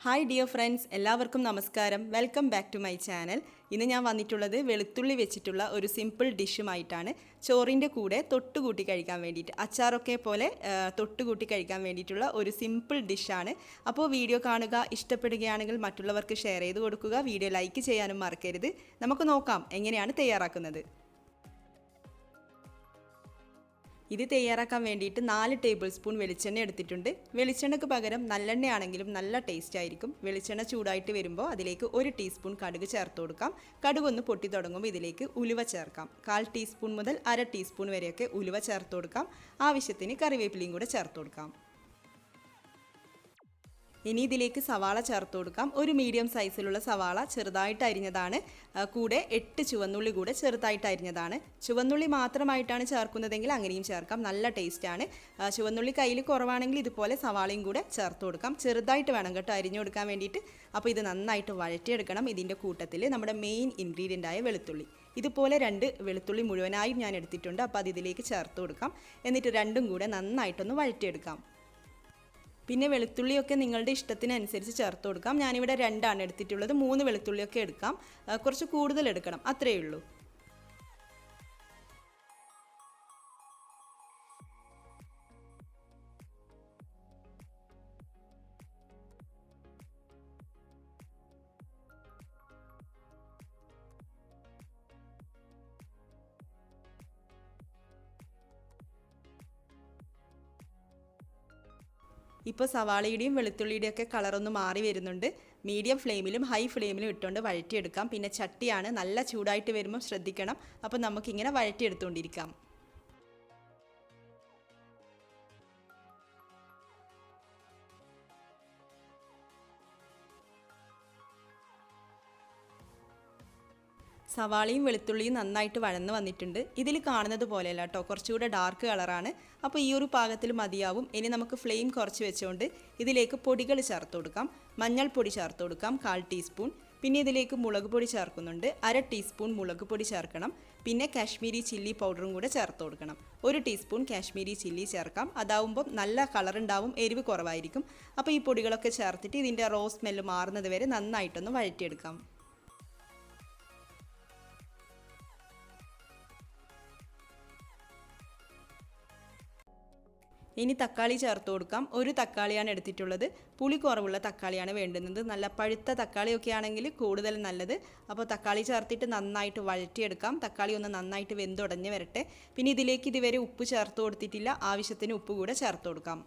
Hi dear friends, എല്ലാവർക്കും നമസ്കാരം. Welcome back to my channel. ഇന്ന് ഞാൻ വന്നിട്ടുള്ളത് വെളുത്തുള്ളി വെച്ചിട്ടുള്ള ഒരു സിമ്പിൾ ഡിഷുമായിട്ടാണ്. ചോറിൻ്റെ കൂടെ തൊട്ടുകൂട്ടി കഴിക്കാൻ വേണ്ടിയിട്ട്, അച്ചാറൊക്കെ പോലെ തൊട്ടുകൂട്ടി കഴിക്കാൻ വേണ്ടിയിട്ടുള്ള ഒരു സിമ്പിൾ ഡിഷാണ്. അപ്പോൾ വീഡിയോ കാണുക, ഇഷ്ടപ്പെടുകയാണെങ്കിൽ മറ്റുള്ളവർക്ക് ഷെയർ ചെയ്ത് കൊടുക്കുക, വീഡിയോ ലൈക്ക് ചെയ്യാനും മറക്കരുത്. നമുക്ക് നോക്കാം എങ്ങനെയാണ് തയ്യാറാക്കുന്നത്. ഇത് തയ്യാറാക്കാൻ വേണ്ടിയിട്ട് 4 ടേബിൾ സ്പൂൺ വെളിച്ചെണ്ണ എടുത്തിട്ടുണ്ട്. വെളിച്ചെണ്ണയ്ക്ക് പകരം നല്ലെണ്ണയാണെങ്കിലും നല്ല ടേസ്റ്റ് ആയിരിക്കും. വെളിച്ചെണ്ണ ചൂടായിട്ട് വരുമ്പോൾ അതിലേക്ക് 1 ടീസ്പൂൺ കടുക് ചേർത്ത് കൊടുക്കാം. കടുകൊന്ന് പൊട്ടി തുടങ്ങുമ്പോൾ ഇതിലേക്ക് ഉലുവ ചേർക്കാം. 1/4 ടീസ്പൂൺ മുതൽ 1/2 ടീസ്പൂൺ വരെയൊക്കെ ഉലുവ ചേർത്ത് കൊടുക്കാം. ആവശ്യത്തിന് കറിവേപ്പിലയും കൂടെ ചേർത്ത് കൊടുക്കാം. ഇനി ഇതിലേക്ക് സവാള ചേർത്ത് കൊടുക്കാം. ഒരു മീഡിയം സൈസിലുള്ള സവാള ചെറുതായിട്ട് അരിഞ്ഞതാണ്. കൂടെ 8 ചുവന്നുള്ളി കൂടെ ചെറുതായിട്ട് അരിഞ്ഞതാണ്. ചുവന്നുള്ളി മാത്രമായിട്ടാണ് ചേർക്കുന്നതെങ്കിൽ അങ്ങനെയും ചേർക്കാം, നല്ല ടേസ്റ്റാണ്. ചുവന്നുള്ളി കയ്യിൽ കുറവാണെങ്കിൽ ഇതുപോലെ സവാളയും കൂടെ ചേർത്ത് കൊടുക്കാം. ചെറുതായിട്ട് വേണം കേട്ടോ അരിഞ്ഞു കൊടുക്കാൻ വേണ്ടിയിട്ട്. അപ്പോൾ ഇത് നന്നായിട്ട് വഴറ്റിയെടുക്കണം. ഇതിൻ്റെ കൂട്ടത്തിൽ നമ്മുടെ മെയിൻ ഇൻഗ്രീഡിയൻ്റായ വെളുത്തുള്ളി, ഇതുപോലെ 2 വെളുത്തുള്ളി മുഴുവനായും ഞാൻ എടുത്തിട്ടുണ്ട്. അപ്പോൾ അത് ഇതിലേക്ക് ചേർത്ത് കൊടുക്കാം. എന്നിട്ട് രണ്ടും കൂടെ നന്നായിട്ടൊന്ന് വഴറ്റിയെടുക്കാം. പിന്നെ വെളുത്തുള്ളിയൊക്കെ നിങ്ങളുടെ ഇഷ്ടത്തിനനുസരിച്ച് ചേർത്ത് കൊടുക്കാം. ഞാനിവിടെ 2 എടുത്തിട്ടുള്ളത്. 3 വെളുത്തുള്ളിയൊക്കെ എടുക്കാം, കുറച്ച് കൂടുതൽ എടുക്കണം, അത്രയേ ഉള്ളൂ. ഇപ്പോൾ സവാളയുടെയും വെളുത്തുള്ളിയുടെയും ഒക്കെ കളറൊന്ന് മാറി വരുന്നുണ്ട്. മീഡിയം ഫ്ലെയിമിലും ഹൈ ഫ്ലെയിമിലും ഇട്ടുകൊണ്ട് വഴറ്റിയെടുക്കാം. പിന്നെ ചട്ടിയാണ്, നല്ല ചൂടായിട്ട് വരുമ്പോൾ ശ്രദ്ധിക്കണം. അപ്പോൾ നമുക്കിങ്ങനെ വഴറ്റിയെടുത്തുകൊണ്ടിരിക്കാം. സവാളയും വെളുത്തുള്ളിയും നന്നായിട്ട് വഴന്ന് വന്നിട്ടുണ്ട്. ഇതിൽ കാണുന്നത് പോലെയല്ല കേട്ടോ, കുറച്ചുകൂടെ ഡാർക്ക് കളറാണ്. അപ്പോൾ ഈ ഒരു പാകത്തിൽ മതിയാവും. ഇനി നമുക്ക് ഫ്ലെയിം കുറച്ച് വെച്ചുകൊണ്ട് ഇതിലേക്ക് പൊടികൾ ചേർത്ത് കൊടുക്കാം. മഞ്ഞൾപ്പൊടി ചേർത്ത് കൊടുക്കാം 1/4 ടീസ്പൂൺ. പിന്നെ ഇതിലേക്ക് മുളക് പൊടി ചേർക്കുന്നുണ്ട്, 1/2 ടീസ്പൂൺ മുളക് പൊടി ചേർക്കണം. പിന്നെ കാശ്മീരി ചില്ലി പൗഡറും കൂടെ ചേർത്ത് കൊടുക്കണം. 1 ടീസ്പൂൺ കാശ്മീരി ചില്ലി ചേർക്കാം. അതാവുമ്പോൾ നല്ല കളറുണ്ടാവും, എരിവ് കുറവായിരിക്കും. അപ്പോൾ ഈ പൊടികളൊക്കെ ചേർത്തിട്ട് ഇതിൻ്റെ റോ സ്മെല്ല് മാറുന്നത് വരെ നന്നായിട്ടൊന്ന് വഴറ്റിയെടുക്കാം. ഇനി തക്കാളി ചേർത്ത് കൊടുക്കാം. 1 തക്കാളിയാണ് എടുത്തിട്ടുള്ളത്. പുളി കുറവുള്ള തക്കാളിയാണ് വേണ്ടുന്നത്. നല്ല പഴുത്ത തക്കാളിയൊക്കെ ആണെങ്കിൽ കൂടുതൽ നല്ലത്. അപ്പോൾ തക്കാളി ചേർത്തിട്ട് നന്നായിട്ട് വഴറ്റിയെടുക്കാം. തക്കാളി ഒന്ന് നന്നായിട്ട് വെന്തുടഞ്ഞ് വരട്ടെ. പിന്നെ ഇതിലേക്ക് ഇതുവരെ ഉപ്പ് ചേർത്ത് കൊടുത്തിട്ടില്ല. ആവശ്യത്തിന് ഉപ്പ് കൂടെ ചേർത്ത് കൊടുക്കാം.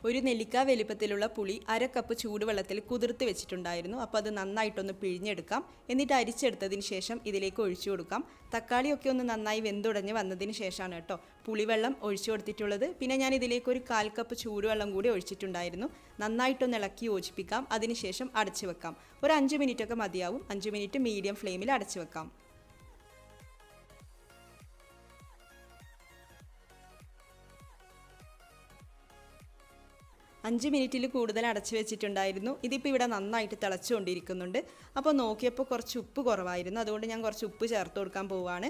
ഒരു നെല്ലിക്ക വലിപ്പത്തിലുള്ള പുളി 1/2 കപ്പ് ചൂടുവെള്ളത്തിൽ കുതിർത്ത് വെച്ചിട്ടുണ്ടായിരുന്നു. അപ്പോൾ അത് നന്നായിട്ടൊന്ന് പിഴിഞ്ഞെടുക്കാം. എന്നിട്ട് അരിച്ചെടുത്തതിന് ശേഷം ഇതിലേക്ക് ഒഴിച്ചു കൊടുക്കാം. തക്കാളിയൊക്കെ ഒന്ന് നന്നായി വെന്തുടഞ്ഞ് വന്നതിന് ശേഷമാണ് കേട്ടോ പുളിവെള്ളം ഒഴിച്ചു കൊടുത്തിട്ടുള്ളത്. പിന്നെ ഞാൻ ഇതിലേക്ക് ഒരു 1/4 കപ്പ് ചൂടുവെള്ളം കൂടി ഒഴിച്ചിട്ടുണ്ടായിരുന്നു. നന്നായിട്ടൊന്ന് ഇളക്കി യോജിപ്പിക്കാം. അതിനുശേഷം അടച്ചു വെക്കാം. ഒരു 5 മിനിറ്റൊക്കെ മതിയാവും. 5 മിനിറ്റ് മീഡിയം ഫ്ലെയിമിൽ അടച്ചു വെക്കാം. 5 മിനിറ്റിൽ കൂടുതൽ അടച്ചു വെച്ചിട്ടുണ്ടായിരുന്നു. ഇതിപ്പോൾ ഇവിടെ നന്നായിട്ട് തിളച്ചുകൊണ്ടിരിക്കുന്നുണ്ട്. അപ്പോൾ നോക്കിയപ്പോൾ കുറച്ച് ഉപ്പ് കുറവായിരുന്നു. അതുകൊണ്ട് ഞാൻ കുറച്ച് ഉപ്പ് ചേർത്ത് കൊടുക്കാൻ പോവുകയാണ്.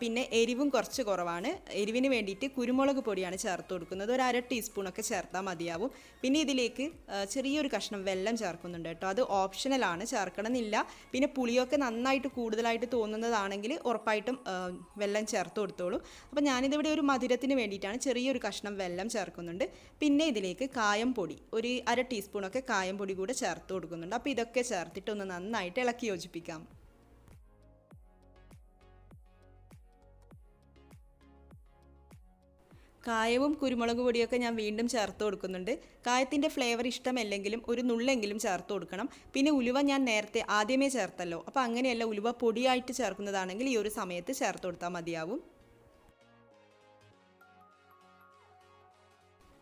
പിന്നെ എരിവും കുറച്ച് കുറവാണ്. എരിവിന് വേണ്ടിയിട്ട് കുരുമുളക് പൊടിയാണ് ചേർത്ത് കൊടുക്കുന്നത്. ഒരു 1/2 ടീസ്പൂണൊക്കെ ചേർത്താൽ മതിയാവും. പിന്നെ ഇതിലേക്ക് ചെറിയൊരു കഷ്ണം വെള്ളം ചേർക്കുന്നുണ്ട് കേട്ടോ. അത് ഓപ്ഷണലാണ്, ചേർക്കണമെന്നില്ല. പിന്നെ പുളിയൊക്കെ നന്നായിട്ട് കൂടുതലായിട്ട് തോന്നുന്നതാണെങ്കിൽ ഉറപ്പായിട്ടും വെള്ളം ചേർത്ത് കൊടുത്തോളൂ. അപ്പോൾ ഞാനിതിവിടെ ഒരു മധുരത്തിന് വേണ്ടിയിട്ടാണ് ചെറിയൊരു കഷ്ണം വെള്ളം ചേർക്കുന്നുണ്ട്. പിന്നെ ഇതിലേക്ക് കായം പൊടി, ഒരു 1/2 ടീസ്പൂണൊക്കെ കായം പൊടി കൂടെ ചേർത്ത് കൊടുക്കുന്നുണ്ട്. അപ്പോൾ ഇതൊക്കെ ചേർത്തിട്ട് ഒന്ന് നന്നായിട്ട് ഇളക്കി യോജിപ്പിക്കാം. കായവും കുരുമുളക് പൊടിയൊക്കെ ഞാൻ വീണ്ടും ചേർത്ത് കൊടുക്കുന്നുണ്ട്. കായത്തിൻ്റെ ഫ്ലേവർ ഇഷ്ടമല്ലെങ്കിലും ഒരു നുള്ളെങ്കിലും ചേർത്ത് കൊടുക്കണം. പിന്നെ ഉലുവ ഞാൻ നേരത്തെ ആദ്യമേ ചേർത്തല്ലോ. അപ്പോൾ അങ്ങനെയല്ല, ഉലുവ പൊടിയായിട്ട് ചേർക്കുന്നതാണെങ്കിൽ ഈ ഒരു സമയത്ത് ചേർത്ത് കൊടുത്താൽ മതിയാവും.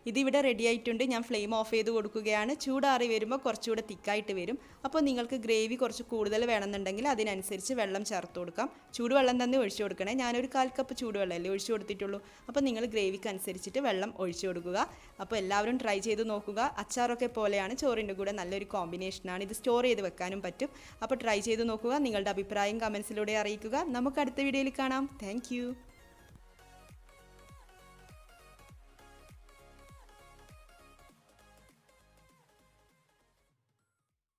ഇതിവിടെ റെഡി ആയിട്ടുണ്ട്. ഞാൻ ഫ്ലെയിം ഓഫ് ചെയ്ത് കൊടുക്കുകയാണ്. ചൂടാറി വരുമ്പോൾ കുറച്ചുകൂടെ തിക്കായിട്ട് വരും. അപ്പോൾ നിങ്ങൾക്ക് ഗ്രേവി കുറച്ച് കൂടുതൽ വേണമെന്നുണ്ടെങ്കിൽ അതിനനുസരിച്ച് വെള്ളം ചേർത്ത് കൊടുക്കാം. ചൂടുവെള്ളം തന്നെ ഒഴിച്ചു കൊടുക്കണേ. ഞാനൊരു 1/4 കപ്പ് ചൂടുവെള്ളമല്ലേ ഒഴിച്ചു കൊടുത്തിട്ടുള്ളൂ. അപ്പോൾ നിങ്ങൾ ഗ്രേവിക്ക് അനുസരിച്ചിട്ട് വെള്ളം ഒഴിച്ചു കൊടുക്കുക. അപ്പോൾ എല്ലാവരും ട്രൈ ചെയ്ത് നോക്കുക. അച്ചാറൊക്കെ പോലെയാണ്, ചോറിൻ്റെ കൂടെ നല്ലൊരു കോമ്പിനേഷനാണ്. ഇത് സ്റ്റോർ ചെയ്ത് വെക്കാനും പറ്റും. അപ്പോൾ ട്രൈ ചെയ്ത് നോക്കുക. നിങ്ങളുടെ അഭിപ്രായം കമൻസിലൂടെ അറിയിക്കുക. നമുക്ക് അടുത്ത വീഡിയോയിൽ കാണാം. താങ്ക്